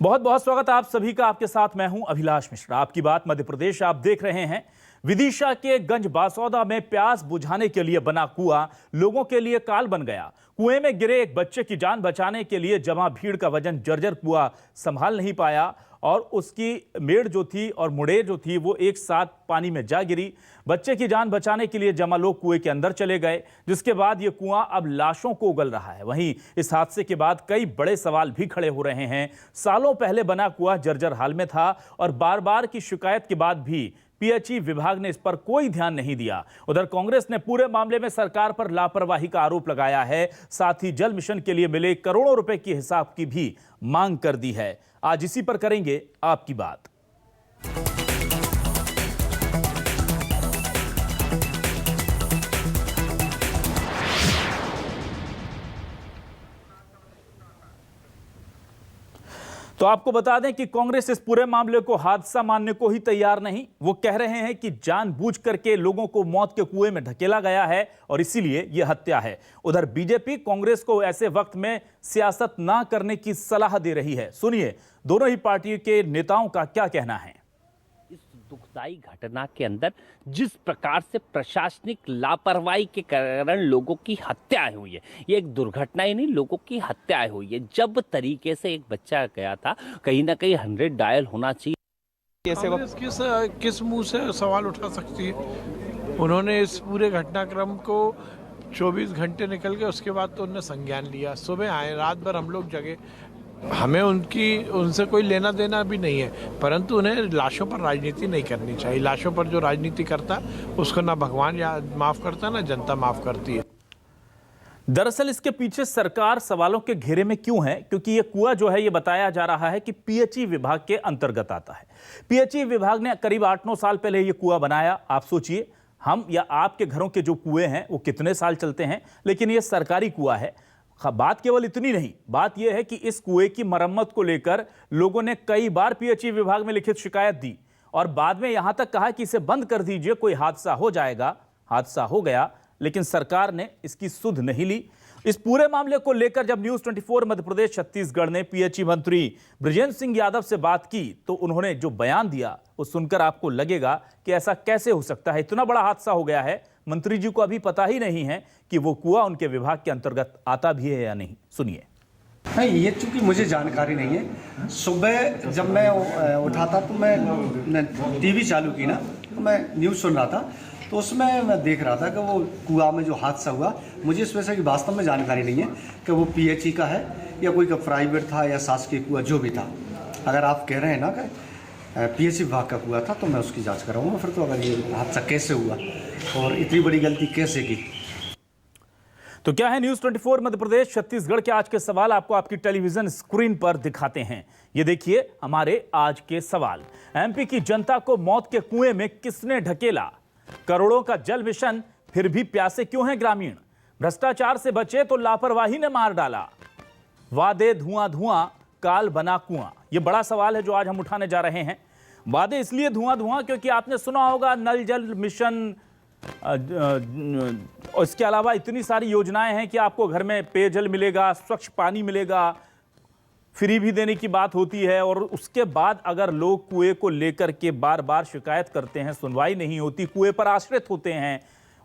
बहुत बहुत स्वागत है आप सभी का। आपके साथ मैं हूं अभिलाष मिश्रा। आपकी बात मध्य प्रदेश आप देख रहे हैं। विदिशा के गंज बासौदा में प्यास बुझाने के लिए बना कुआं लोगों के लिए काल बन गया। कुएं में गिरे एक बच्चे की जान बचाने के लिए जमा भीड़ का वजन जर्जर कुआं संभाल नहीं पाया और उसकी मेड़ जो थी और मुड़ेर जो थी वो एक साथ पानी में जा गिरी। बच्चे की जान बचाने के लिए जमा लोग कुएं के अंदर चले गए, जिसके बाद ये कुआं अब लाशों को उगल रहा है। वहीं इस हादसे के बाद कई बड़े सवाल भी खड़े हो रहे हैं। सालों पहले बना कुआं जर्जर हाल में था और बार बार की शिकायत के बाद भी पीएचई विभाग ने इस पर कोई ध्यान नहीं दिया। उधर कांग्रेस ने पूरे मामले में सरकार पर लापरवाही का आरोप लगाया है। साथ ही जल मिशन के लिए मिले करोड़ों रुपए की हिसाब की भी मांग कर दी है। आज इसी पर करेंगे आपकी बात। तो आपको बता दें कि कांग्रेस इस पूरे मामले को हादसा मानने को ही तैयार नहीं। वो कह रहे हैं कि जानबूझ करके लोगों को मौत के कुएं में ढकेला गया है और इसीलिए यह हत्या है। उधर बीजेपी कांग्रेस को ऐसे वक्त में सियासत ना करने की सलाह दे रही है। सुनिए दोनों ही पार्टियों के नेताओं का क्या कहना है। इस दुखदाई घटना के अंदर जिस प्रकार से प्रशासनिक लापरवाही के कारण लोगों की हत्याएं हुई है, ये एक दुर्घटना ही नहीं, लोगों की हत्याएं हुई है। जब तरीके से एक बच्चा गया था, कहीं ना कहीं 100 डायल होना चाहिए। कांग्रेस किस मुंह से सवाल उठा सकती है? उन्होंने इस पूरे घटनाक्रम को 24 घंटे निकल के उसके बाद तो उन्होंने संज्ञान लिया। सुबह आए, रात भर हम लोग जगे। हमें उनसे कोई लेना देना भी नहीं है, परंतु उन्हें लाशों पर राजनीति नहीं करनी चाहिए। लाशों पर जो राजनीति करता उसको ना भगवान या माफ करता ना जनता माफ करती है। दरअसल इसके पीछे सरकार सवालों के घेरे में क्यों है? क्योंकि ये कुआं जो है ये बताया जा रहा है कि पीएचई विभाग के अंतर्गत आता है। पीएचई विभाग ने करीब 8-9 साल पहले ये कुआं बनाया। आप सोचिए हम या आपके घरों के जो कुएं हैं वो कितने साल चलते हैं, लेकिन ये सरकारी कुआं है। बात केवल इतनी नहीं, बात यह है कि इस कुएं की मरम्मत को लेकर लोगों ने कई बार पीएचई विभाग में लिखित शिकायत दी और बाद में यहां तक कहा कि इसे बंद कर दीजिए, कोई हादसा हो जाएगा। हादसा हो गया, लेकिन सरकार ने इसकी सुध नहीं ली। इस पूरे मामले को लेकर जब न्यूज 24 मध्य प्रदेश छत्तीसगढ़ ने पीएचई मंत्री बृजेंद्र सिंह यादव से बात की तो उन्होंने जो बयान दिया वो सुनकर आपको लगेगा कि ऐसा कैसे हो सकता है। इतना बड़ा हादसा हो गया है, मंत्री जी को अभी पता ही नहीं है कि वो कुआं उनके विभाग के अंतर्गत आता भी है या नहीं। सुनिए। नहीं, ये चूंकि मुझे जानकारी नहीं है। सुबह जब मैं उठा था तो मैं टीवी चालू की ना, तो मैं न्यूज़ सुन रहा था, तो उसमें मैं देख रहा था कि वो कुआं में जो हादसा हुआ, मुझे इस वजह से वास्तव में जानकारी नहीं है कि वो पीएचई का है या कोई का प्राइवेट था या शासकीय कुआं जो भी था। अगर आप कह रहे हैं ना कि पीएचई विभाग का कुआं था तो मैं उसकी जांच कराऊंगा फिर। तो अगर ये हादसा कैसे हुआ और इतनी बड़ी गलती कैसे की। तो क्या है न्यूज 24 मध्य प्रदेश छत्तीसगढ़ के आज के सवाल आपको आपकी टेलीविजन स्क्रीन पर दिखाते हैं। ये देखिए हमारे आज के सवाल। एमपी की जनता को मौत के कुएं में किसने ढकेला? करोड़ों का जल मिशन, फिर भी प्यासे क्यों हैं ग्रामीण? भ्रष्टाचार से बचे तो लापरवाही ने मार डाला। वादे धुआं धुआं, काल बना कुआं। ये बड़ा सवाल है जो आज हम उठाने जा रहे हैं। वादे इसलिए धुआं धुआं क्योंकि आपने सुना होगा नल जल मिशन, इसके अलावा इतनी सारी योजनाएं हैं कि आपको घर में पेयजल मिलेगा, स्वच्छ पानी मिलेगा, फ्री भी देने की बात होती है। और उसके बाद अगर लोग कुएं को लेकर के बार बार शिकायत करते हैं, सुनवाई नहीं होती, कुएं पर आश्रित होते हैं,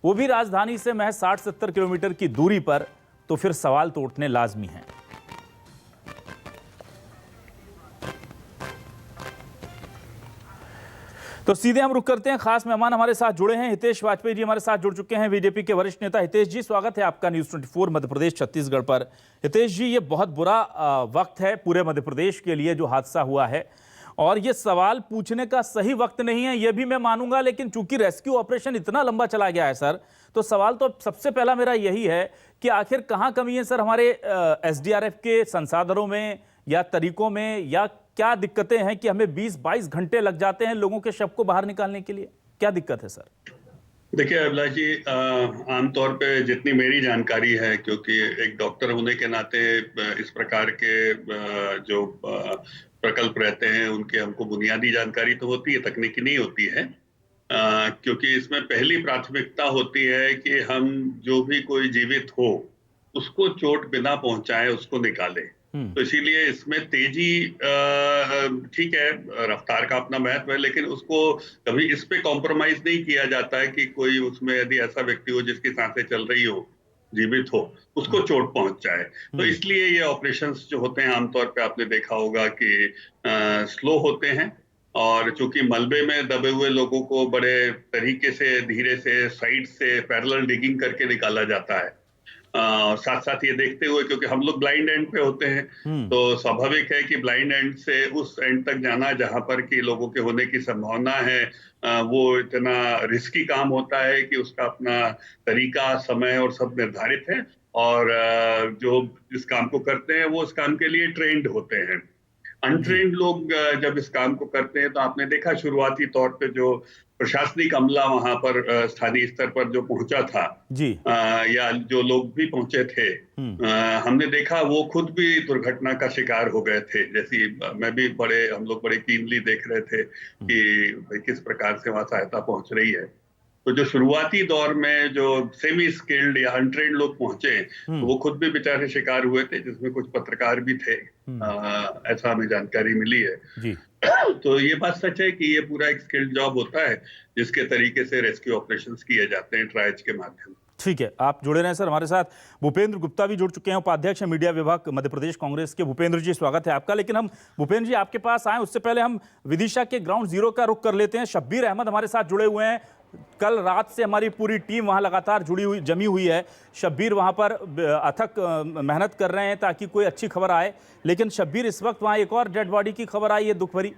वो भी राजधानी से महज 60-70 किलोमीटर की दूरी पर, तो फिर सवाल तो उठने लाजमी हैं। तो सीधे हम रुक करते हैं। खास मेहमान हमारे साथ जुड़े हैं, हितेश वाजपेयी जी हमारे साथ जुड़ चुके हैं, बीजेपी के वरिष्ठ नेता। हितेश जी स्वागत है आपका न्यूज 24 मध्य प्रदेश छत्तीसगढ़ पर। हितेश जी, ये बहुत बुरा वक्त है पूरे मध्य प्रदेश के लिए जो हादसा हुआ है, और ये सवाल पूछने का सही वक्त नहीं है ये भी मैं मानूंगा, लेकिन चूंकि रेस्क्यू ऑपरेशन इतना लंबा चला गया है सर, तो सवाल तो सबसे पहला मेरा यही है कि आखिर कहाँ कमी है सर हमारे एसडीआरएफ के संसाधनों में या तरीकों में, या क्या दिक्कतें हैं कि हमें 20-22 घंटे लग जाते हैं लोगों के शव को बाहर निकालने के लिए? क्या दिक्कत है सर? देखिए अभिलाष जी, आमतौर पे जितनी मेरी जानकारी है, क्योंकि एक डॉक्टर होने के नाते इस प्रकार के जो प्रकल्प रहते हैं उनकी हमको बुनियादी जानकारी तो होती है, तकनीकी नहीं होती है। क्योंकि इसमें पहली प्राथमिकता होती है कि हम जो भी कोई जीवित हो उसको चोट बिना पहुंचाए उसको निकालें। तो इसीलिए इसमें तेजी ठीक है, रफ्तार का अपना महत्व है, लेकिन उसको कभी इस पे कॉम्प्रोमाइज नहीं किया जाता है कि कोई उसमें यदि ऐसा व्यक्ति हो जिसकी सांसें चल रही हो, जीवित हो, उसको चोट पहुंच जाए। तो इसलिए ये ऑपरेशंस जो होते हैं आमतौर पे आपने देखा होगा कि स्लो होते हैं, और चूंकि मलबे में दबे हुए लोगों को बड़े तरीके से धीरे से साइड से पैरेलल डिगिंग करके निकाला जाता है। साथ साथ ये देखते हुए, क्योंकि हम लोग ब्लाइंड एंड पे होते हैं, तो स्वाभाविक है कि ब्लाइंड एंड से उस एंड तक जाना जहां पर कि लोगों के होने की संभावना है, वो इतना रिस्की काम होता है कि उसका अपना तरीका, समय और सब निर्धारित है, और जो इस काम को करते हैं वो इस काम के लिए ट्रेंड होते हैं। अनट्रेंड लोग जब इस काम को करते हैं, तो आपने देखा शुरुआती तौर पे जो प्रशासनिक अमला वहां पर स्थानीय स्तर पर जो पहुंचा था जी, या जो लोग भी पहुंचे थे, हमने देखा वो खुद भी दुर्घटना का शिकार हो गए थे। जैसी हम लोग बड़े कीनली देख रहे थे कि भाई किस प्रकार से वहां सहायता पहुंच रही है। तो जो शुरुआती दौर में जो सेमी स्किल्ड या अनट्रेंड लोग पहुंचे, तो वो खुद भी बेचारे शिकार हुए थे, जिसमें कुछ पत्रकार भी थे, ऐसा हमें जानकारी मिली है जी। तो ये बात सच है कि ये पूरा एक स्किल्ड जॉब होता है, जिसके तरीके से रेस्क्यू ऑपरेशंस किए जाते हैं ट्रायज के माध्यम से। ठीक है, आप जुड़े रहें सर हमारे साथ। भूपेंद्र गुप्ता भी जुड़ चुके हैं, उपाध्यक्ष मीडिया विभाग मध्य प्रदेश कांग्रेस के। भूपेंद्र जी, स्वागत है आपका। लेकिन हम भूपेंद्र जी आपके पास आए उससे पहले हम विदिशा के ग्राउंड जीरो का रुख कर लेते हैं। शब्बीर अहमद हमारे साथ जुड़े हुए हैं। कल रात से हमारी पूरी टीम वहां लगातार जमी हुई है। शब्बीर वहां पर अथक मेहनत कर रहे हैं ताकि कोई अच्छी खबर आए। लेकिन शब्बीर, इस वक्त वहां एक और डेड बॉडी की खबर आई है दुख भरी।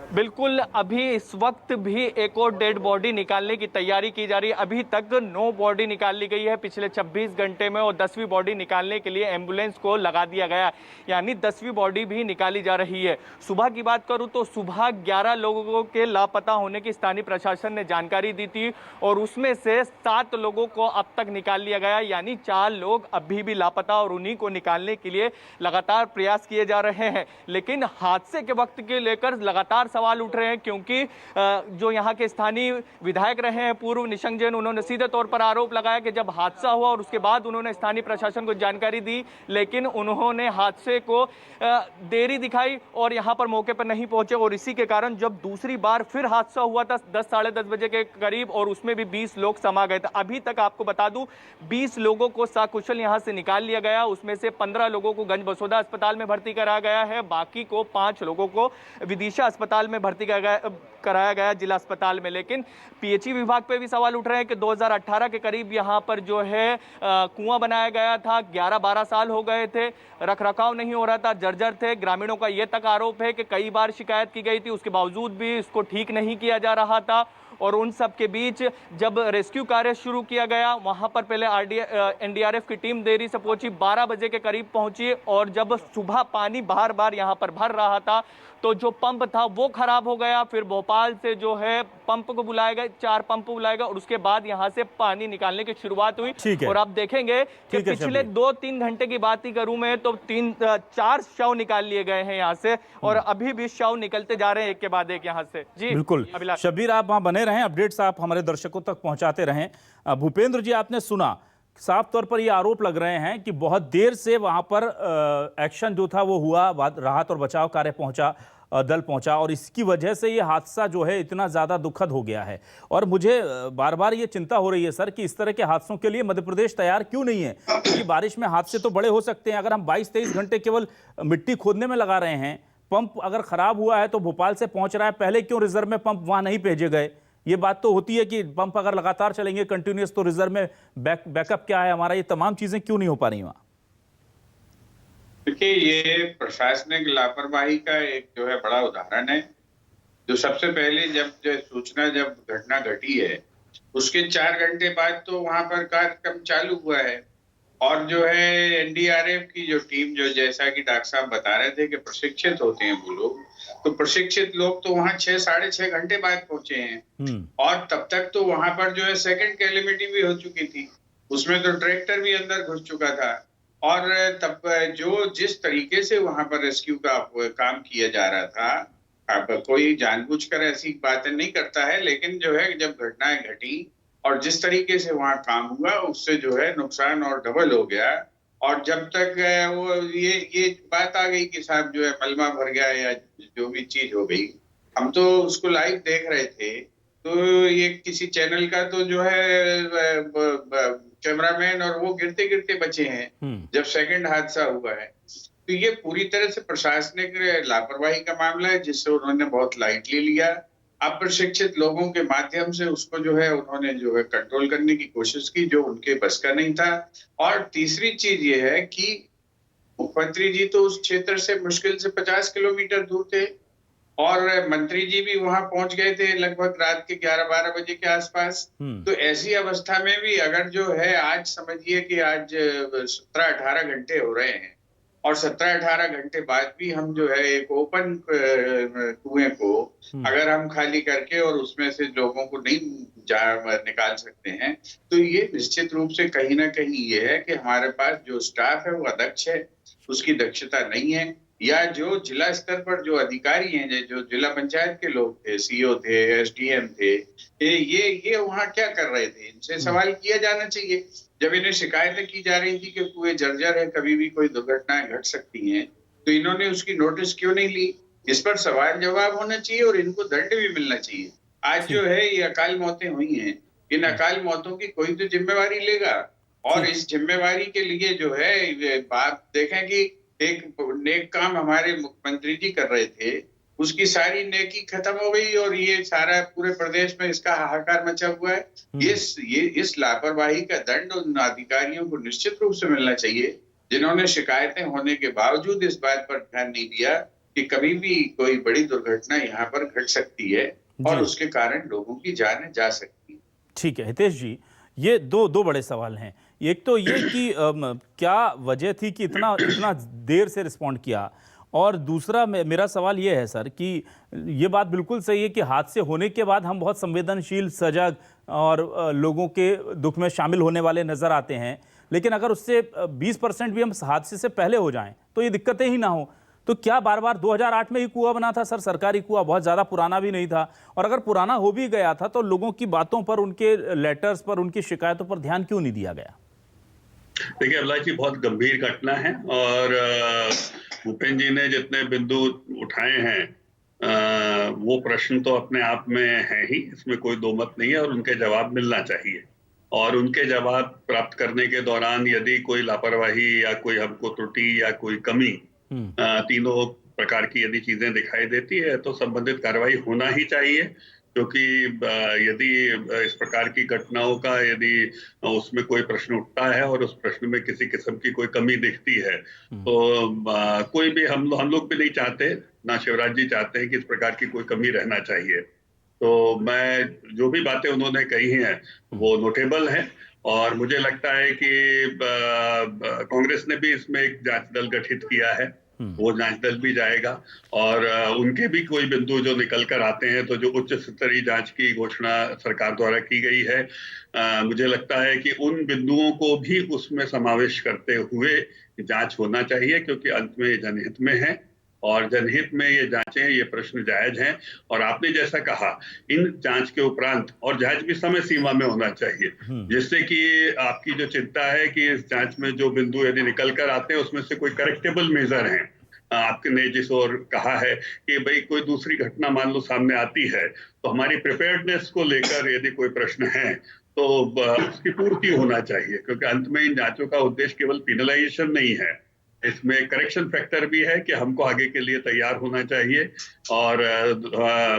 बिल्कुल, अभी इस वक्त भी एक और डेड बॉडी निकालने की तैयारी की जा रही है। अभी तक 9 बॉडी निकाल ली गई है पिछले 26 घंटे में, और 10वीं बॉडी निकालने के लिए एम्बुलेंस को लगा दिया गया है, यानी 10वीं बॉडी भी निकाली जा रही है। सुबह की बात करूं तो सुबह 11 लोगों के लापता होने की स्थानीय प्रशासन ने जानकारी दी थी, और उसमें से 7 लोगों को अब तक निकाल लिया गया, यानी 4 लोग अभी भी लापता, और उन्हीं को निकालने के लिए लगातार प्रयास किए जा रहे हैं। लेकिन हादसे के वक्त के लेकर लगातार सवाल उठ रहे हैं, क्योंकि जो यहाँ के स्थानीय विधायक रहे हैं पूर्व निशंक जैन, उन्होंने सीधे तौर पर आरोप लगाया कि जब हादसा हुआ और उसके बाद उन्होंने स्थानीय प्रशासन को जानकारी दी, लेकिन उन्होंने हादसे को देरी दिखाई और यहाँ पर मौके पर नहीं पहुंचे, और इसी के कारण जब दूसरी बार फिर हादसा हुआ था 10 साढ़े 10 बजे के करीब, और उसमें भी 20 लोग समा गए थे। अभी तक आपको बता दूं 20 लोगों को सकुशल यहाँ से निकाल लिया गया, उसमें से 15 लोगों को गंज बसोदा अस्पताल में भर्ती कराया गया है, बाकी को 5 लोगों को विदिशा अस्पताल में भर्ती कराया गया जिला अस्पताल में। लेकिन पीएचई विभाग पे भी सवाल उठ रहे हैं कि 2018 के करीब यहाँ पर जो है कुआं बनाया गया था, 11-12 साल हो गए थे, रखरखाव नहीं हो रहा था, जर्जर थे। ग्रामीणों का यह तक आरोप है कि कई बार शिकायत की गई थी, उसके बावजूद भी इसको ठीक नहीं किया जा रहा था। और उन सब के बीच जब रेस्क्यू कार्य शुरू किया गया, वहां पर पहले एनडीआरएफ की टीम देरी से पहुंची, 12 बजे के करीब पहुंची, और जब सुबह पानी बार बार यहां पर भर रहा था तो जो पंप था वो खराब हो गया। फिर भोपाल से जो है पंप को बुलाया गया, 4 पंप बुलाए गए, और उसके बाद यहां से पानी निकालने की शुरुआत हुई। और आप देखेंगे कि पिछले 2-3 घंटे की बात ही करूं मैं तो 3-4 शव निकाल लिए गए हैं यहां से, और अभी भी शव निकलते जा रहे हैं एक के बाद एक यहां से। जी बिल्कुल शब्बीर, आप वहां बने रहें, अपडेट्स आप हमारे दर्शकों तक पहुंचाते रहें। भूपेंद्र जी, आपने सुना, साफ तौर पर ये आरोप लग रहे हैं कि बहुत देर से वहां पर एक्शन जो था वो हुआ, राहत और बचाव कार्य दल पहुंचा, और इसकी वजह से ये हादसा जो है इतना ज़्यादा दुखद हो गया है। और मुझे बार बार ये चिंता हो रही है सर कि इस तरह के हादसों के लिए मध्य प्रदेश तैयार क्यों नहीं है, क्योंकि बारिश में हादसे तो बड़े हो सकते हैं। अगर हम 22-23 घंटे केवल मिट्टी खोदने में लगा रहे हैं, पंप अगर खराब हुआ है तो भोपाल से पहुंच रहा है, पहले क्यों रिजर्व में पंप वहां नहीं भेजे गए? ये बात तो होती है कि पंप अगर लगातार चलेंगे कंटिन्यूअस तो रिजर्व में बैकअप क्या है हमारा, ये तमाम चीजें क्यों नहीं हो पा रही वहां? देखिए, ये प्रशासनिक लापरवाही का एक जो है बड़ा उदाहरण है। जो सबसे पहले जब घटना घटी है उसके 4 घंटे बाद तो वहां पर कार्यक्रम चालू हुआ है, और जो है एनडीआरएफ की जो टीम, जो जैसा कि डॉक्टर साहब बता रहे थे कि प्रशिक्षित होते हैं वो लोग, तो प्रशिक्षित लोग तो वहां 6-6.5 घंटे बाद पहुंचे हैं, और तब तक तो वहां पर जो है सेकंड कैलेमिटी भी हो चुकी थी, उसमें तो ट्रैक्टर भी अंदर घुस चुका था। और तब जो जिस तरीके से वहां पर रेस्क्यू का काम किया जा रहा था, अब कोई जानबूझकर ऐसी बातें नहीं करता है, लेकिन जो है जब घटनाएं घटी और जिस तरीके से वहां काम हुआ उससे जो है नुकसान और डबल हो गया। और जब तक वो ये बात आ गई कि साहब जो है मलबा भर गया या जो भी चीज हो गई, हम तो उसको लाइव देख रहे थे। तो ये किसी चैनल का तो जो है कैमरामैन और वो गिरते गिरते बचे हैं जब सेकंड हादसा हुआ है। तो ये पूरी तरह से प्रशासनिक लापरवाही का मामला है जिससे उन्होंने बहुत लाइटली लिया। अप्रशिक्षित लोगों के माध्यम से उसको जो है उन्होंने जो है कंट्रोल करने की कोशिश की, जो उनके बस का नहीं था। और तीसरी चीज ये है कि मुख्यमंत्री जी तो उस क्षेत्र से मुश्किल से 50 किलोमीटर दूर थे और मंत्री जी भी वहां पहुंच गए थे लगभग रात के 11-12 बजे के आसपास। तो ऐसी अवस्था में भी अगर जो है आज समझिए कि आज 17-18 घंटे हो रहे हैं और 17-18 घंटे बाद भी हम जो है एक ओपन कुएं को अगर हम खाली करके और उसमें से लोगों को नहीं निकाल सकते हैं, तो ये निश्चित रूप से कहीं ना कहीं ये है कि हमारे पास जो स्टाफ है वो अदक्ष है, उसकी दक्षता नहीं है। या जो जिला स्तर पर जो अधिकारी हैं, जो जिला पंचायत के लोग थे, सीओ थे, एसडीएम थे, ये वहां क्या कर रहे थे, इनसे सवाल किया जाना चाहिए। जब इन्हें शिकायतें की जा रही थी कि कुएं जर्जर है, कभी भी कोई दुर्घटनाएं घट सकती हैं, तो इन्होंने उसकी नोटिस क्यों नहीं ली? इस पर सवाल जवाब होना चाहिए और इनको दंड भी मिलना चाहिए। आज जो है ये अकाल मौतें हुई हैं, इन अकाल मौतों की कोई तो जिम्मेवारी लेगा। और इस जिम्मेवारी के लिए जो है बात देखें कि एक नेक काम हमारे मुख्यमंत्री जी कर रहे थे, उसकी सारी नेकी खत्म हो गई और ये सारा पूरे प्रदेश में इसका हाहाकार मचा हुआ है। इस लापरवाही का दंड उन अधिकारियों को निश्चित रूप से मिलना चाहिए जिन्होंने शिकायतें होने के बावजूद इस बात पर ध्यान नहीं दिया कि कभी भी कोई बड़ी दुर्घटना यहाँ पर घट सकती है और उसके कारण लोगों की जान जा सकती है। ठीक है हितेश जी, ये दो बड़े सवाल हैं। एक तो ये कि क्या वजह थी कि इतना देर से रिस्पॉन्ड किया, और दूसरा मेरा सवाल ये है सर कि ये बात बिल्कुल सही है कि हादसे होने के बाद हम बहुत संवेदनशील, सजग और लोगों के दुख में शामिल होने वाले नज़र आते हैं, लेकिन अगर उससे 20% भी हम हादसे से पहले हो जाएं तो ये दिक्कतें ही ना हो। तो क्या बार बार 2008 में ही कुआं बना था सर, सरकारी कुआं, बहुत ज़्यादा पुराना भी नहीं था, और अगर पुराना हो भी गया था तो लोगों की बातों पर, उनके लेटर्स पर, उनकी शिकायतों पर ध्यान क्यों नहीं दिया गया? देखिए अभिलाष जी, बहुत गंभीर घटना है और भूपेंद्र जी ने जितने बिंदु उठाए हैं वो प्रश्न तो अपने आप में है ही, इसमें कोई दो मत नहीं है और उनके जवाब मिलना चाहिए। और उनके जवाब प्राप्त करने के दौरान यदि कोई लापरवाही या कोई हमको त्रुटि या कोई कमी, तीनों प्रकार की यदि चीजें दिखाई देती है तो संबंधित कार्रवाई होना ही चाहिए। क्योंकि यदि इस प्रकार की घटनाओं का यदि उसमें कोई प्रश्न उठता है और उस प्रश्न में किसी किस्म की कोई कमी दिखती है तो कोई भी हम लोग भी नहीं चाहते, ना शिवराज जी चाहते हैं कि इस प्रकार की कोई कमी रहना चाहिए। तो मैं जो भी बातें उन्होंने कही हैं वो नोटेबल हैं और मुझे लगता है कि कांग्रेस ने भी इसमें एक जांच दल गठित किया है, वो जांच दल भी जाएगा और उनके भी कोई बिंदु जो निकल कर आते हैं तो जो उच्च स्तरीय जांच की घोषणा सरकार द्वारा की गई है, मुझे लगता है कि उन बिंदुओं को भी उसमें समावेश करते हुए जांच होना चाहिए, क्योंकि अंत में जनहित में है और जनहित में ये जांचें, ये प्रश्न जायज हैं। और आपने जैसा कहा, इन जांच के उपरांत और जांच भी समय सीमा में होना चाहिए, जिससे कि आपकी जो चिंता है कि इस जांच में जो बिंदु यदि निकल कर आते हैं उसमें से कोई करेक्टेबल मेजर हैं। आपने जिस ओर कहा है कि भाई कोई दूसरी घटना मान लो सामने आती है तो हमारी प्रिपेयर्डनेस को लेकर यदि कोई प्रश्न है तो उसकी पूर्ति होना चाहिए, क्योंकि अंत में इन जांचों का उद्देश्य केवल पिनलाइजेशन नहीं है, इसमें करेक्शन फैक्टर भी है कि हमको आगे के लिए तैयार होना चाहिए। और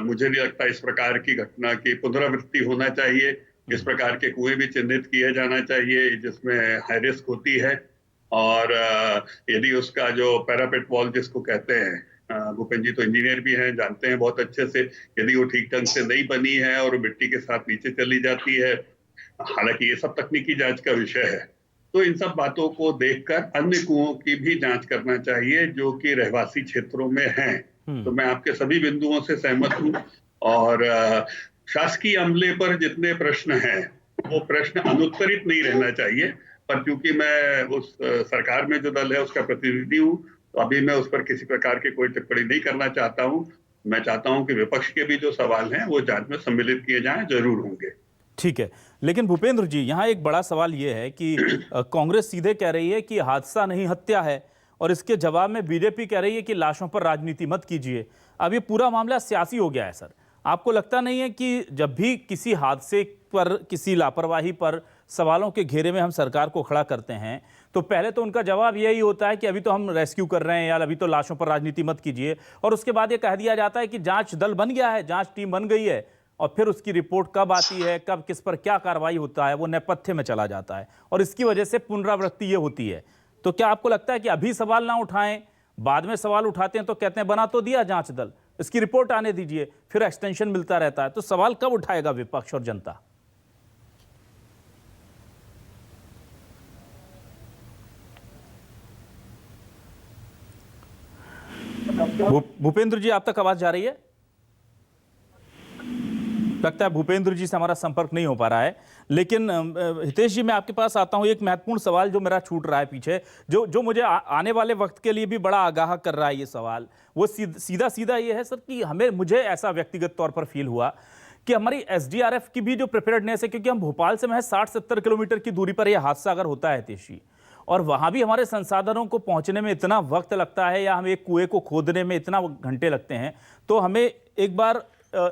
मुझे नहीं लगता इस प्रकार की घटना की पुनरावृत्ति होना चाहिए। इस प्रकार के कुएं भी चिन्हित किए जाना चाहिए जिसमें हाई रिस्क होती है और यदि उसका जो पैरापेट वॉल जिसको कहते हैं, भूपेंद्र जी तो इंजीनियर भी हैं, जानते हैं बहुत अच्छे से, यदि वो ठीक ढंग से नहीं बनी है और मिट्टी के साथ नीचे चली जाती है, हालांकि ये सब तकनीकी जांच का विषय है, तो इन सब बातों को देखकर अन्य कुओं की भी जांच करना चाहिए जो कि रहवासी क्षेत्रों में हैं। तो मैं आपके सभी बिंदुओं से सहमत हूं और शासकीय अमले पर जितने प्रश्न हैं वो प्रश्न अनुत्तरित नहीं रहना चाहिए, पर क्योंकि मैं उस सरकार में जो दल है उसका प्रतिनिधि हूं तो अभी मैं उस पर किसी प्रकार की कोई टिप्पणी नहीं करना चाहता हूं। मैं चाहता हूं कि विपक्ष के भी जो सवाल हैं वो जांच में सम्मिलित किए जाएं, जरूर होंगे। ठीक है, लेकिन भूपेंद्र जी यहाँ एक बड़ा सवाल ये है कि कांग्रेस सीधे कह रही है कि हादसा नहीं हत्या है, और इसके जवाब में बीजेपी कह रही है कि लाशों पर राजनीति मत कीजिए। अब ये पूरा मामला सियासी हो गया है सर। आपको लगता नहीं है कि जब भी किसी हादसे पर, किसी लापरवाही पर सवालों के घेरे में हम सरकार को खड़ा करते हैं, तो पहले तो उनका जवाब यही होता है कि अभी तो हम रेस्क्यू कर रहे हैं या अभी तो लाशों पर राजनीति मत कीजिए, और उसके बाद ये कह दिया जाता है कि जांच दल बन गया है, जांच टीम बन गई है, और फिर उसकी रिपोर्ट कब आती है, कब किस पर क्या कार्रवाई होता है, वो नेपथ्य में चला जाता है, और इसकी वजह से पुनरावृत्ति ये होती है। तो क्या आपको लगता है कि अभी सवाल ना उठाएं, बाद में सवाल उठाते हैं तो कहते हैं बना तो दिया जांच दल, इसकी रिपोर्ट आने दीजिए, फिर एक्सटेंशन मिलता रहता है, तो सवाल कब उठाएगा विपक्ष और जनता? भूपेंद्र जी, आप तक आवाज जा रही है? लगता है भूपेंद्र जी से हमारा संपर्क नहीं हो पा रहा है, लेकिन हितेश जी मैं आपके पास आता हूं। एक महत्वपूर्ण सवाल जो मेरा छूट रहा है पीछे, जो मुझे आने वाले वक्त के लिए भी बड़ा आगाह कर रहा है, ये सवाल वो सीधा सीधा ये है सर कि मुझे ऐसा व्यक्तिगत तौर पर फील हुआ कि हमारी एसडीआरएफ की भी जो प्रिपेयर्डनेस है, क्योंकि हम भोपाल से महज 60-70 किलोमीटर की दूरी पर यह हादसा अगर होता है हितेश जी, और वहां भी हमारे संसाधनों को पहुंचने में इतना वक्त लगता है, या हमें एक कुएं को खोदने में इतना घंटे लगते हैं, तो हमें एक बार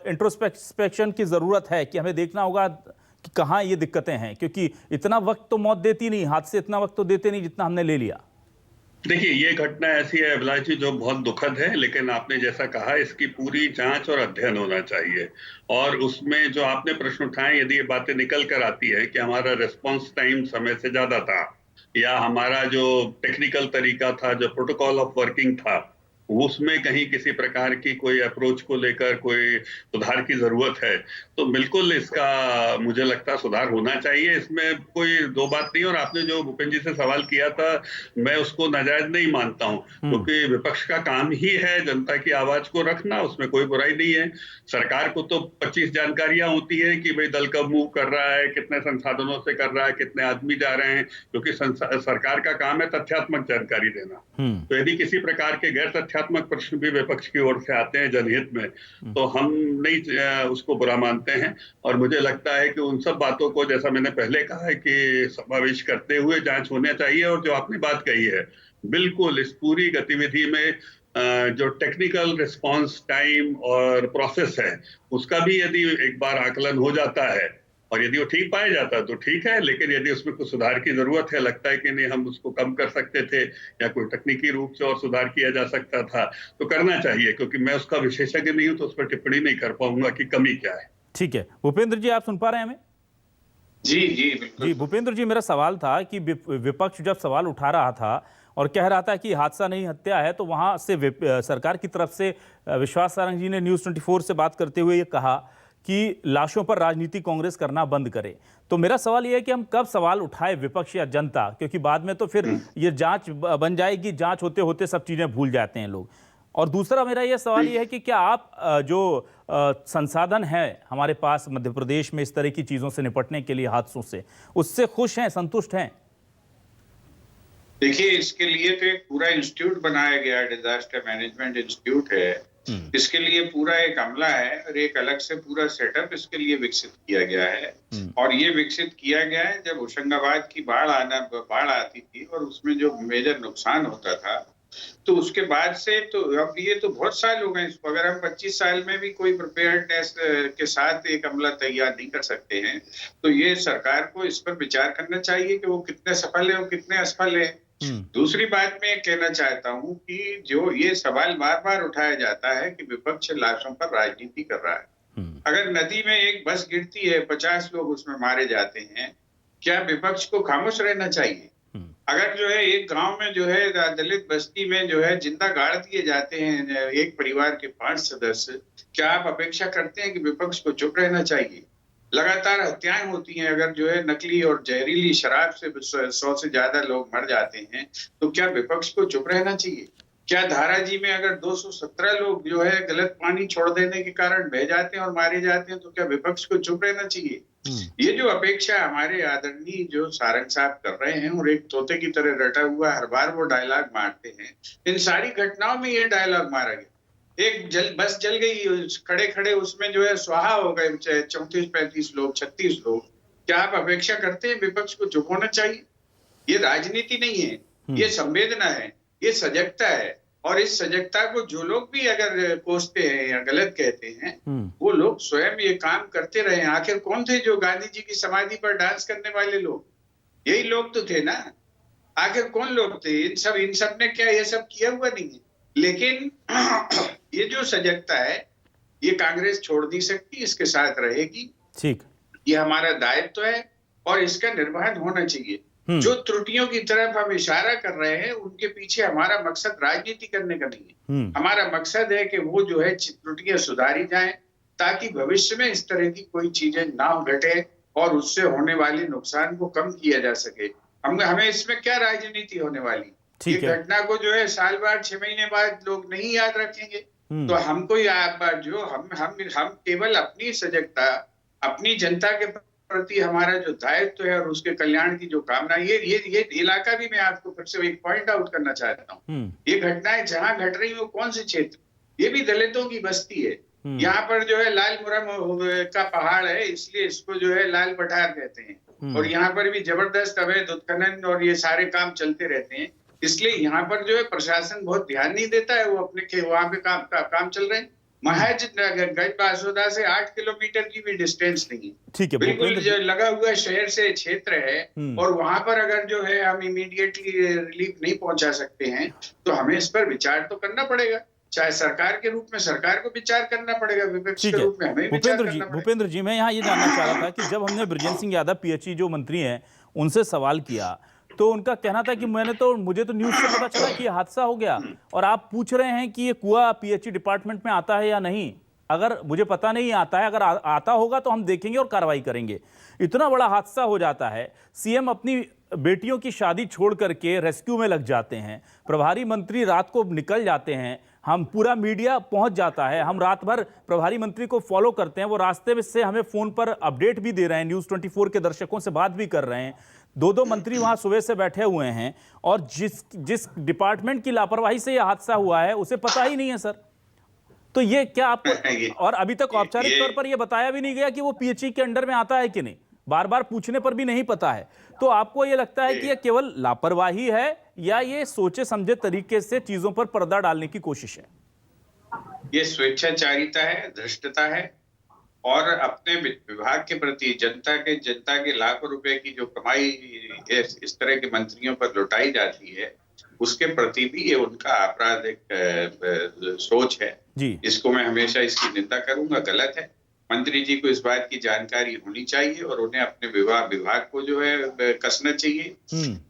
इंट्रोस्पेक्शन की ज़रूरत है कि हमें देखना होगा कि कहाँ ये दिक्कतें हैं, क्योंकि इतना वक्त तो मौत देती नहीं, हादसे इतना वक्त तो देते नहीं जितना हमने ले लिया। देखिए, ये घटना ऐसी है अभिलाष जी जो बहुत दुखद है, लेकिन आपने जैसा कहा इसकी पूरी जांच और अध्ययन होना चाहिए, और उसमें जो आपने प्रश्न उठाए, यदि ये बातें निकल कर आती है कि हमारा रिस्पॉन्स टाइम समय से ज्यादा था, या हमारा जो टेक्निकल तरीका था, जो प्रोटोकॉल ऑफ वर्किंग था, उसमें कहीं किसी प्रकार की कोई अप्रोच को लेकर कोई सुधार की जरूरत है, तो बिल्कुल इसका मुझे लगता है सुधार होना चाहिए, इसमें कोई दो बात नहीं। और आपने जो भूपेंद्र जी से सवाल किया था, मैं उसको नाजायज नहीं मानता हूं, क्योंकि विपक्ष का काम ही है जनता की आवाज को रखना, उसमें कोई बुराई नहीं है। सरकार को तो 25 जानकारियां होती है कि भाई दल कब मूव कर रहा है, कितने संसाधनों से कर रहा है, कितने आदमी जा रहे हैं, क्योंकि सरकार का काम है तथ्यात्मक जानकारी देना। तो यदि किसी प्रकार के गैर तथ्यात्मक प्रश्न भी विपक्ष की ओर से आते हैं जनहित में, तो हम नहीं उसको बुरा मानते हैं, और मुझे लगता है कि उन सब बातों को, जैसा मैंने पहले कहा है, कि समावेश करते हुए जांच होना चाहिए। और जो आपने बात कही है, बिल्कुल इस पूरी गतिविधि में जो टेक्निकल रिस्पांस टाइम और प्रोसेस है, उसका भी यदि एक बार आकलन हो जाता है और यदि वो ठीक पाया जाता है तो ठीक है, लेकिन यदि उसमें कुछ सुधार की जरूरत है, लगता है कि नहीं हम उसको कम कर सकते थे या कोई तकनीकी रूप से और सुधार किया जा सकता था, तो करना चाहिए, क्योंकि मैं उसका विशेषज्ञ नहीं हूं, तो उस पर टिप्पणी नहीं कर पाऊंगा कि कमी क्या है। ठीक है, भूपेंद्र जी आप सुन पा रहे हैं हमें? जी जी बिल्कुल। जी भूपेंद्र जी, मेरा सवाल था कि विपक्ष जब सवाल उठा रहा था और कह रहा था कि हादसा नहीं हत्या है, तो वहां से सरकार की तरफ से विश्वास सारंग जी ने न्यूज़ 24 से बात करते हुए ये कहा कि लाशों पर राजनीति कांग्रेस करना बंद करे। तो मेरा सवाल यह है कि हम कब सवाल उठाए, विपक्ष या जनता, क्योंकि बाद में तो फिर ये जांच बन जाएगी, जांच होते होते सब चीजें भूल जाते हैं लोग। और दूसरा मेरा यह सवाल यह है कि क्या आप जो संसाधन है हमारे पास मध्य प्रदेश में इस तरह की चीजों से निपटने के लिए, हादसों से, उससे खुश हैं, संतुष्ट हैं? देखिए, इसके लिए तो एक पूरा इंस्टीट्यूट बनाया गया, डिजास्टर मैनेजमेंट इंस्टीट्यूट है। इसके लिए पूरा एक अमला है और एक अलग से पूरा सेटअप इसके लिए विकसित किया गया है। और ये विकसित किया गया है जब होशंगाबाद की बाढ़ आती थी और उसमें जो मेजर नुकसान होता था, तो उसके बाद से तो अब ये तो बहुत साल हो गए इसको। अगर हम 25 साल में भी कोई प्रिपेयर्डनेस के साथ एक अमला तैयार नहीं कर सकते हैं, तो ये सरकार को इस पर विचार करना चाहिए कि वो कितने सफल है और कितने असफल है। दूसरी बात मैं कहना चाहता हूं कि जो ये सवाल बार बार उठाया जाता है कि विपक्ष लाशों पर राजनीति कर रहा है। अगर नदी में एक बस गिरती है, 50 लोग उसमें मारे जाते हैं, क्या विपक्ष को खामोश रहना चाहिए? अगर जो है एक गांव में जो है दलित बस्ती में जो है जिंदा गाड़ दिए जाते हैं एक परिवार के 5 सदस्य, क्या आप अपेक्षा करते हैं कि विपक्ष को चुप रहना चाहिए? लगातार हत्याएं होती हैं, अगर जो है नकली और जहरीली शराब से 100 से ज्यादा लोग मर जाते हैं, तो क्या विपक्ष को चुप रहना चाहिए? क्या धाराजी में अगर 217 लोग जो है गलत पानी छोड़ देने के कारण बह जाते हैं और मारे जाते हैं, तो क्या विपक्ष को चुप रहना चाहिए? ये जो अपेक्षा हमारे आदरणीय जो सारंग साहब कर रहे हैं, और एक तोते की तरह रटा हुआ हर बार वो डायलॉग मारते हैं, इन सारी घटनाओं में ये डायलॉग मारा गया। एक बस जल गई, खड़े खड़े उसमें जो है स्वाहा हो गए 34-35 लोग, 36 लोग। क्या आप अपेक्षा करते हैं विपक्ष को चुप होना चाहिए? ये राजनीति नहीं है, ये संवेदना है, ये सजगता है। और इस सजगता को जो लोग भी अगर कोसते हैं या गलत कहते हैं, वो लोग स्वयं ये काम करते रहे। आखिर कौन थे जो गांधी जी की समाधि पर डांस करने वाले लोग? यही लोग तो थे ना। आखिर कौन लोग थे? इन सब ने क्या ये सब किया हुआ नहीं है? लेकिन ये जो सजगता है, ये कांग्रेस छोड़ नहीं सकती, इसके साथ रहेगी। ठीक, ये हमारा दायित्व है और इसका निर्वहन होना चाहिए। जो त्रुटियों की तरफ हम इशारा कर रहे हैं, उनके पीछे हमारा मकसद राजनीति करने का नहीं है। हमारा मकसद है कि वो जो है त्रुटियां सुधारी जाएं, ताकि भविष्य में इस तरह की कोई चीजें ना घटे और उससे होने वाले नुकसान को कम किया जा सके। हमें इसमें क्या राजनीति होने वाली? ये घटना को जो है साल बाद 6 महीने बाद लोग नहीं याद रखेंगे। तो हमको जो हम केवल अपनी सजगता, अपनी जनता के प्रति हमारा जो दायित्व है और उसके कल्याण की जो कामना, ये इलाका भी मैं आपको फिर से एक पॉइंट आउट करना चाहता हूँ। ये घटनाएं जहाँ घट रही है कौन से क्षेत्र? ये भी दलितों की बस्ती है। यहाँ पर जो है लाल मुरम का पहाड़ है, इसलिए इसको जो है लाल पठार कहते हैं। और यहाँ पर भी जबरदस्त अवैध उत्खनन और ये सारे काम चलते रहते हैं। इसलिए यहाँ पर जो है प्रशासन बहुत ध्यान नहीं देता है। वो अपने वहां पे काम चल रहे हैं। महज गढ़बासोदा से 8 किलोमीटर की भी डिस्टेंस नहीं है। ठीक है, बिल्कुल जो लगा हुआ शहर से क्षेत्र है, और वहां पर अगर जो है हम इमीडिएटली रिलीफ नहीं पहुंचा सकते हैं, तो हमें इस पर विचार तो करना पड़ेगा। चाहे सरकार के रूप में सरकार को विचार करना पड़ेगा, विपक्ष के रूप में हमें विचार करना पड़ेगा। भूपेंद्र जी, मैं यहाँ ये जानना चाह रहा था कि जब हमने बृजेंद्र सिंह यादव पीएचई जो मंत्री हैं उनसे सवाल किया, तो उनका कहना था कि मुझे तो न्यूज़ से पता चला कि ये हादसा हो गया, और आप पूछ रहे हैं कि ये कुआं पीएचई डिपार्टमेंट में आता है या नहीं। अगर मुझे पता नहीं आता है, अगर आता होगा तो हम देखेंगे और कार्रवाई करेंगे। इतना बड़ा हादसा हो जाता है, सीएम अपनी बेटियों की शादी छोड़ करके रेस्क्यू में लग जाते हैं, प्रभारी मंत्री रात को निकल जाते हैं, हम पूरा मीडिया पहुंच जाता है, हम रात भर प्रभारी मंत्री को फॉलो करते हैं, वो रास्ते में से हमें फ़ोन पर अपडेट भी दे रहे हैं, न्यूज़ 24 के दर्शकों से बात भी कर रहे हैं। 2 मंत्री वहां सुबह से बैठे हुए हैं, और जिस डिपार्टमेंट की लापरवाही से यह हादसा हुआ है उसे पता ही नहीं है सर। तो ये क्या आपको, और अभी तक औपचारिक तौर पर यह बताया भी नहीं गया कि वो पीएचई के अंडर में आता है कि नहीं, बार बार पूछने पर भी नहीं पता है। तो आपको ये लगता है कि यह केवल लापरवाही है या ये सोचे समझे तरीके से चीजों पर पर्दा डालने की कोशिश है? ये स्वेच्छाचारिता है, धृष्टता है, और अपने विभाग के प्रति जनता के लाखों रुपए की जो कमाई इस तरह के मंत्रियों पर लुटाई जाती है, उसके प्रति भी ये उनका आपराधिक सोच है जी। इसको मैं हमेशा इसकी निंदा करूंगा, गलत है। मंत्री जी को इस बात की जानकारी होनी चाहिए और उन्हें अपने विभाग को जो है कसना चाहिए,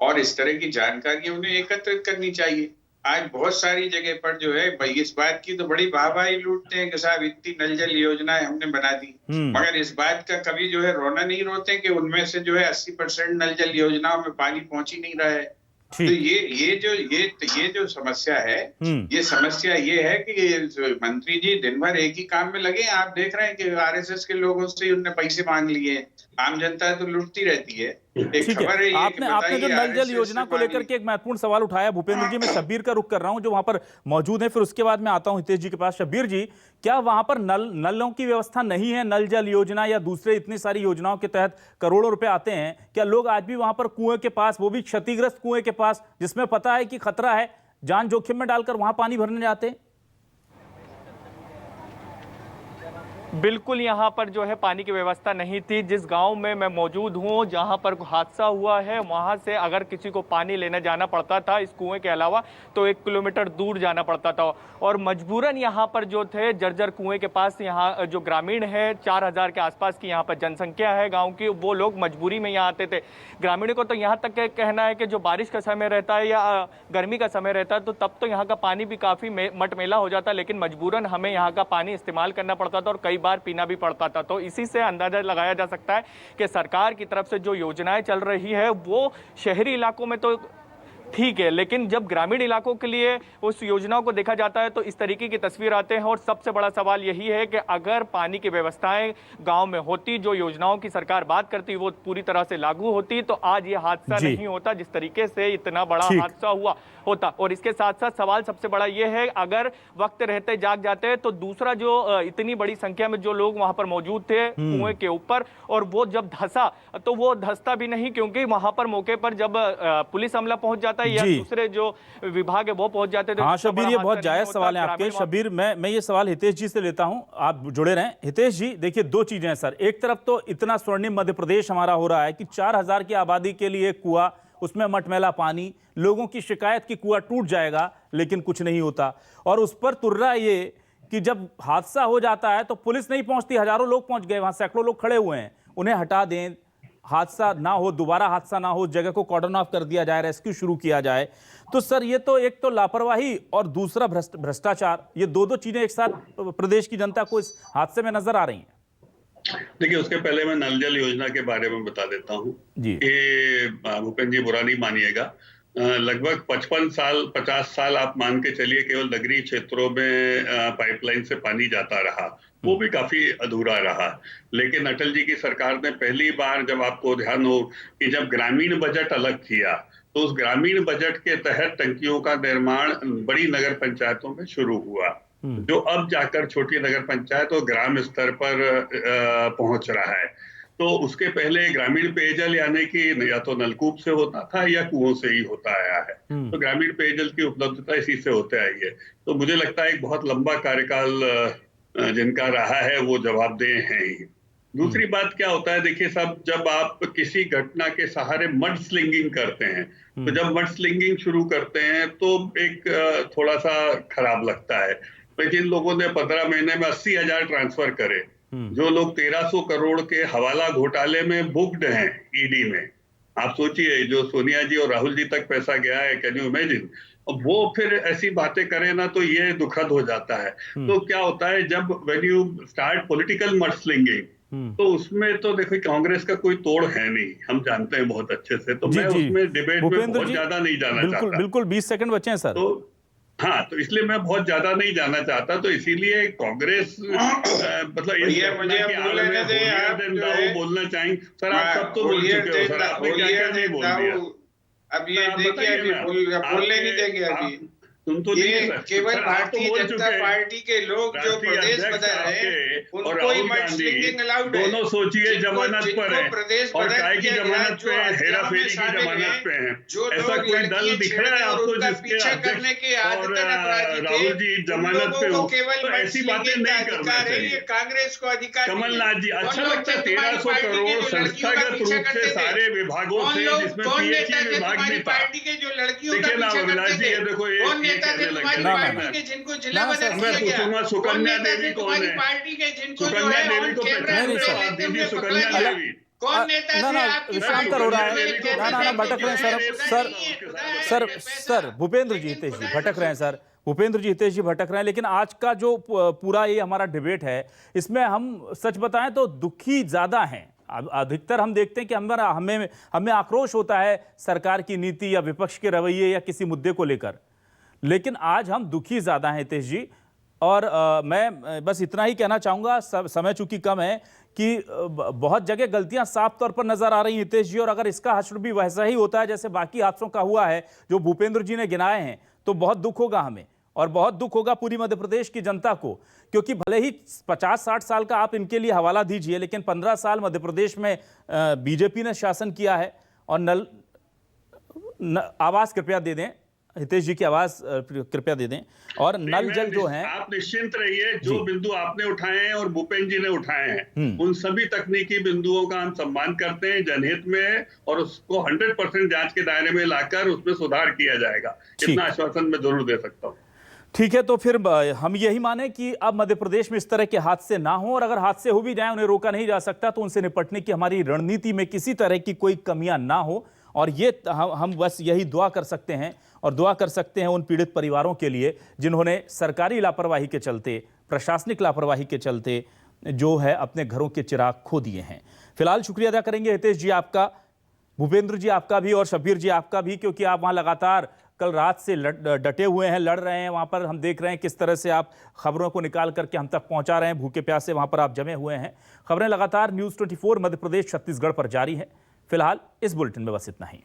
और इस तरह की जानकारी उन्हें एकत्रित करनी चाहिए। आज बहुत सारी जगह पर जो है भाई इस बात की तो बड़ी वाहवाही लूटते हैं कि साहब इतनी नल जल योजनाएं हमने बना दी, मगर इस बात का कभी जो है रोना नहीं रोते कि उनमें से जो है 80% नल जल योजनाओं में पानी पहुंच ही नहीं रहा है। तो ये जो समस्या है, ये समस्या ये है कि मंत्री जी दिन भर एक ही काम में लगे। आप देख रहे हैं कि आरएसएस के लोगों से उनने पैसे मांग लिए, आम जनता तो लुटती रहती है। एक खबर है, आपने जो नल जल योजना को लेकर के एक महत्वपूर्ण सवाल उठाया भूपेंद्र जी, मैं शब्बीर का रुख कर रहा हूं जो वहां पर मौजूद है, फिर उसके बाद मैं आता हूं हितेश जी के पास। शब्बीर जी, क्या वहां पर नलों की व्यवस्था नहीं है? नल जल योजना या दूसरे इतनी सारी योजनाओं के तहत करोड़ों रुपए आते हैं, क्या लोग आज भी वहां पर कुएं के पास, वो भी क्षतिग्रस्त कुएं के पास जिसमें पता है कि खतरा है, जान जोखिम में डालकर वहां पानी भरने जाते हैं? बिल्कुल यहाँ पर जो है पानी की व्यवस्था नहीं थी। जिस गांव में मैं मौजूद हूँ, जहाँ पर हादसा हुआ है, वहाँ से अगर किसी को पानी लेने जाना पड़ता था इस कुएं के अलावा, तो 1 किलोमीटर दूर जाना पड़ता था, और मजबूरन यहाँ पर जो थे जर्जर कुएं के पास, यहाँ जो ग्रामीण है 4000 के आसपास की यहाँ पर जनसंख्या है गाँव की, वो लोग मजबूरी में यहाँ आते थे। ग्रामीणों को तो यहाँ तक कहना है कि जो बारिश का समय रहता है या गर्मी का समय रहता है, तो तब तो यहाँ का पानी भी काफ़ी मटमेला हो जाता, लेकिन मजबूरन हमें यहाँ का पानी इस्तेमाल करना पड़ता था और कई बार पीना भी पड़ता था। तो इसी से अंदाजा लगाया जा सकता है कि सरकार की तरफ से जो योजनाएं चल रही है वो शहरी इलाकों में तो ठीक है, लेकिन जब ग्रामीण इलाकों के लिए उस योजनाओं को देखा जाता है तो इस तरीके की तस्वीर आते हैं। और सबसे बड़ा सवाल यही है कि अगर पानी की व्यवस्थाएं गांव में होती, जो योजनाओं की सरकार बात करती वो पूरी तरह से लागू होती, तो आज ये हादसा नहीं होता जिस तरीके से इतना बड़ा हादसा हुआ होता। और इसके साथ साथ सवाल सबसे बड़ा ये है, अगर वक्त रहते जाग जाते हैं तो दूसरा जो इतनी बड़ी संख्या में जो लोग वहां पर मौजूद थे कुएं के ऊपर, और वो जब धंसा तो वो धंसता भी नहीं, क्योंकि वहां पर मौके पर जब पुलिस अमला पहुंच जाता है या दूसरे जो विभाग है वो पहुंच जाते थे। हाँ शबीर, ये बहुत जायज सवाल है आपके। शबीर, मैं ये सवाल हितेश जी से लेता हूं, आप जुड़े रहें। हितेश जी, देखिए दो चीजें हैं सर। एक तरफ तो इतना स्वर्णिम मध्य प्रदेश हमारा हो रहा है कि 4000 की आबादी के लिए कुआं, उसमें मटमैला पानी, लोगों की शिकायत की कुआं टूट जाएगा लेकिन कुछ नहीं होता। और उस पर तुर्रा ये कि जब हादसा हो जाता है तो पुलिस नहीं पहुंचती, हजारों लोग पहुंच गए, वहां सैकड़ों लोग खड़े हुए हैं, उन्हें हटा दें, हादसा ना हो, दोबारा हादसा ना हो, जगह को कॉर्डन ऑफ कर दिया जाए, रेस्क्यू शुरू किया जाए। तो सर ये तो एक तो लापरवाही और दूसरा भ्रष्टाचार, ये दो चीजें एक साथ प्रदेश की जनता को इस हादसे में नजर आ रही हैं। देखिए, उसके पहले मैं नल जल योजना के बारे में बता देता हूँ कि भूपेंद्र जी बुरा नहीं मानिएगा, लगभग 50 साल आप मान के चलिए केवल नगरीय क्षेत्रों में पाइपलाइन से पानी जाता रहा, वो भी काफी अधूरा रहा। लेकिन अटल जी की सरकार ने पहली बार, जब आपको ध्यान हो कि जब ग्रामीण बजट अलग किया, तो उस ग्रामीण बजट के तहत टंकियों का निर्माण बड़ी नगर पंचायतों में शुरू हुआ, जो अब जाकर छोटी नगर पंचायत और ग्राम स्तर पर पहुंच रहा है। तो उसके पहले ग्रामीण पेयजल यानी कि या तो नलकूप से होता था या कुओं से ही होता आया है। तो ग्रामीण पेयजल की उपलब्धता इसी से होते आई है। तो मुझे लगता है एक बहुत लंबा कार्यकाल जिनका रहा है वो जवाबदेह हैं ही। दूसरी बात क्या होता है, देखिए साहब, जब आप किसी घटना के सहारे मड स्लिंगिंग करते हैं, तो जब मड स्लिंगिंग शुरू करते हैं तो एक थोड़ा सा खराब लगता है। जिन लोगों ने 15 महीने में 80,000 ट्रांसफर करे, जो लोग 1300 करोड़ के हवाला घोटाले में बुक्ड हैं ईडी में, आप सोचिए, जो सोनिया जी और राहुल जी तक पैसा गया है, कैन यू इमेजिन। वो फिर ऐसी बातें करें ना तो ये दुखद हो जाता है। तो क्या होता है, जब व्हेन यू स्टार्ट पॉलिटिकल मडस्लिंगिंग, तो उसमें तो देखो कांग्रेस का कोई तोड़ है नहीं, हम जानते हैं बहुत अच्छे से। तो मैं उसमें डिबेट में बहुत ज्यादा नहीं जाना चाहता। बिल्कुल 20 सेकंड बचे हैं सर। तो हाँ, तो इसलिए मैं बहुत ज्यादा नहीं जाना चाहता। तो इसीलिए कांग्रेस मतलब बोलना चाहेंगे सर, आप सब तो बोल चुके हो सर, आपने क्या नहीं बोल दिया। अब ये देखिए, अभी बोलने नहीं देंगे। अभी तुम तो ये केवल भारतीय जनता पार्टी के लोग जो प्रदेश बदल रहे हैं, उनको ही मडस्लिंगिंग अलाउड है। दोनों सोचिए जमानत पर है, और काय की जमानत पे है, हेरा फेरी की जमानत पे है। ऐसा कोई दल दिख रहा है आपको जिसके अध्यक्ष और राहुल जी जमानत पे हो? तो ऐसी बातें नहीं करना चाहिए। कांग्रेस को अधिकार, कमलनाथ जी, अच्छा लगता है 1300 करोड़ संस्थागत रूप से सारे विभागों से, जिसमें पीएचई विभाग भी था। पार्टी के जो लड़कियों देखिए ना अविनाश जी, ये देखो ये जिनको जिला सुकन्या देवी कौन है? सुकन्या देवी को पहचान दीदी, सुकन्या देवी कौन नेता थे? विषयांतर हो रहा है, ना भटक रहे हैं सर भूपेंद्र जी, हितेश जी भटक रहे हैं सर, भूपेंद्र जी, हितेश जी भटक रहे हैं। लेकिन आज का जो पूरा ये हमारा डिबेट है, इसमें हम सच बताएं तो दुखी ज्यादा हैं। अधिकतर हम देखते हैं कि हमें आक्रोश होता है सरकार की नीति या विपक्ष के रवैये या किसी मुद्दे को लेकर, लेकिन आज हम दुखी ज्यादा हैं हितेश जी। और मैं बस इतना ही कहना चाहूंगा, समय चूंकि कम है, कि बहुत जगह गलतियां साफ तौर पर नजर आ रही हैं हितेश जी, और अगर इसका हश्र भी वैसा ही होता है जैसे बाकी हादसों का हुआ है जो भूपेंद्र जी ने गिनाए हैं, तो बहुत दुख होगा हमें, और बहुत दुख होगा पूरी मध्य प्रदेश की जनता को। क्योंकि भले ही 50-60 साल का आप इनके लिए हवाला दीजिए, लेकिन 15 साल मध्य प्रदेश में बीजेपी ने शासन किया है। और आवाज कृपया दे दें, हितेश जी की आवाज कृपया दे दें। और नल जल जो है, आप निश्चिंत रहिए, जो बिंदु आपने उठाए हैं और भूपेंद्र जी ने उठाए हैं, उन सभी तकनीकी बिंदुओं का हम सम्मान करते हैं, जनहित में, और उसको 100% जांच के दायरे में लाकर उसमें सुधार किया जाएगा। इतना आश्वासन मैं जरूर दे सकता हूँ। ठीक है, तो फिर हम यही माने कि अब मध्य प्रदेश में इस तरह के हादसे ना हो, और अगर हादसे हो भी जाए उन्हें रोका नहीं जा सकता, तो उनसे निपटने की हमारी रणनीति में किसी तरह की कोई कमियां ना हो। और ये हम बस यही दुआ कर सकते हैं, और दुआ कर सकते हैं उन पीड़ित परिवारों के लिए जिन्होंने सरकारी लापरवाही के चलते, प्रशासनिक लापरवाही के चलते जो है अपने घरों के चिराग खो दिए हैं। फिलहाल शुक्रिया अदा करेंगे हितेश जी आपका, भूपेंद्र जी आपका भी और शब्बीर जी आपका भी, क्योंकि आप वहां लगातार कल रात से डटे हुए हैं, लड़ रहे हैं। वहां पर हम देख रहे हैं किस तरह से आप खबरों को निकाल करके हम तक पहुंचा रहे हैं। भूखे प्यासे वहां पर आप जमे हुए हैं। खबरें लगातार न्यूज़ 24 मध्य प्रदेश छत्तीसगढ़ पर जारी है। फिलहाल इस बुलेटिन में बस इतना ही।